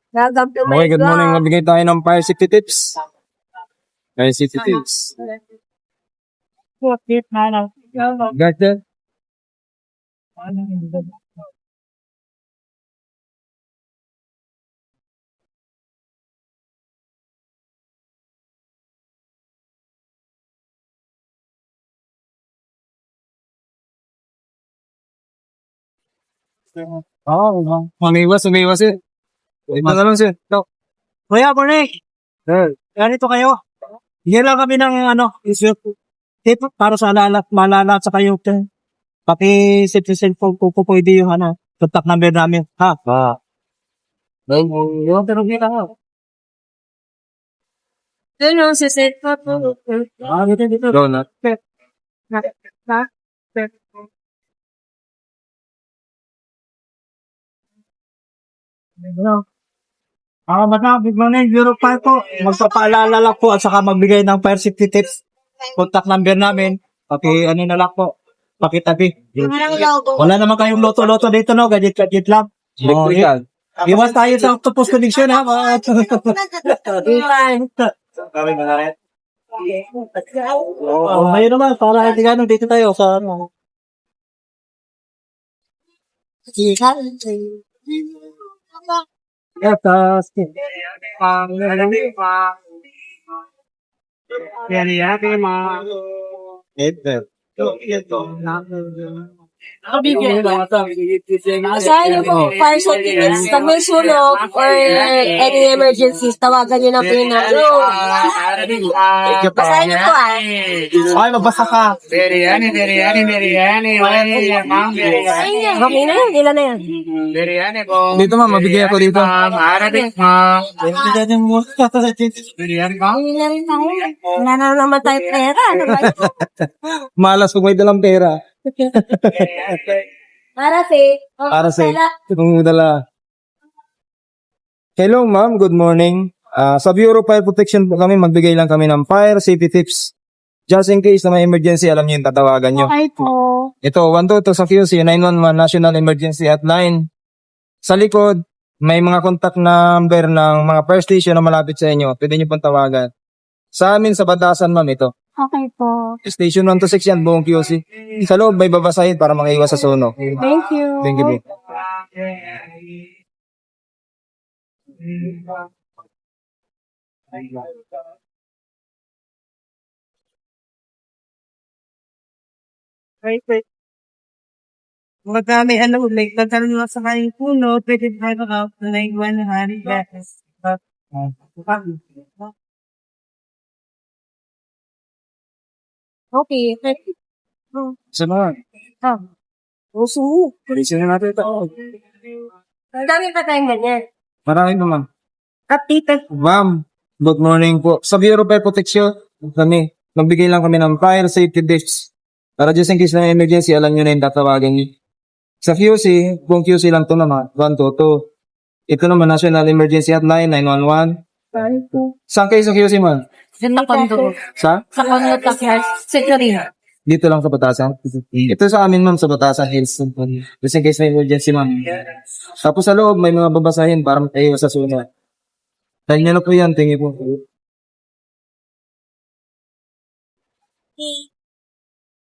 Welcome to my Okay, good morning. vlog. Magbigay tayo ng fire safety tips. Fire safety tips. Got that? Umiwas eh. Ito na lang sir. Ito. Kuya, morning. Sir. Ganito kayo. Hingin lang kami ng tip para sa malala sa kayo. Paki-save cellphone ko po pwede yung contact number namin. Ha? Yung pero gila ha. Ano, si set pa po. Dito. Donut. Madam, good morning. 05 po. Magpapaalala lang po at saka magbigay ng fire safety tips. Contact number namin. Na lang po. Pakitabi. Wala naman kayong loto-loto dito, no? Gadget lang. Electrical. Iwas tayo sa octopus connection, ha? Ngayon naman, para hindi ganun, dito tayo sa Asahan niyo po, fire safety tips na may sunog or any emergencies, tawagan niyo na po yung number. Basahin niyo po Ay, magbasa ka. Basahin niyo, ilan na yan? Dito ma'am, mabigay ako dito. Wala na naman tayo pera. Ano ba yun? Malas kung may dalang pera. Para Para sa itong dala. Hello ma'am, good morning. Sa Bureau of Fire Protection po kami, magbigay lang kami ng fire safety tips. Just in case na may emergency, alam niyo yung tatawagan niyo. Okay po. Ito, 122 sa QC, 911 National Emergency Hotline. Sa likod, may mga contact number ng mga fire station na malapit sa inyo. Pwede niyo pong tawagan. Sa amin, sa Batasan ma'am, ito. Okay po. Station 126 yan, buong QC. Sa loob, may babasahin para makaiwas sa sunog. Thank you. Thank you po. Wait. Magkami, may nagkaroon lang sa kanyang puno, pwede ba out na 100 letters. Okay. Sa mga, Uso. polisin na natin ito. Ang dami pa tayong ganyan. Marami naman. Updated. Ma'am, good morning po. Sa Bureau of Fire Protection, kami, magbigay lang kami ng fire safety tips. Para just in case na may emergency, alam nyo na yung tatawagan nyo. Sa QC, buong QC lang ito naman, 122. Ito naman, National Emergency Hotline, 911. Saan kayo sa QC, ma'am? Sa kondo. Sa? Sa kondo takas. Security. Dito lang sa Batasan. Ito sa amin, ma'am, sa Batasan Hills. Just in case may emergency, ma'am. Tapos sa loob, may mga babasahin para maiwas sa sunog. Dahil nyo na po yan, tingin po.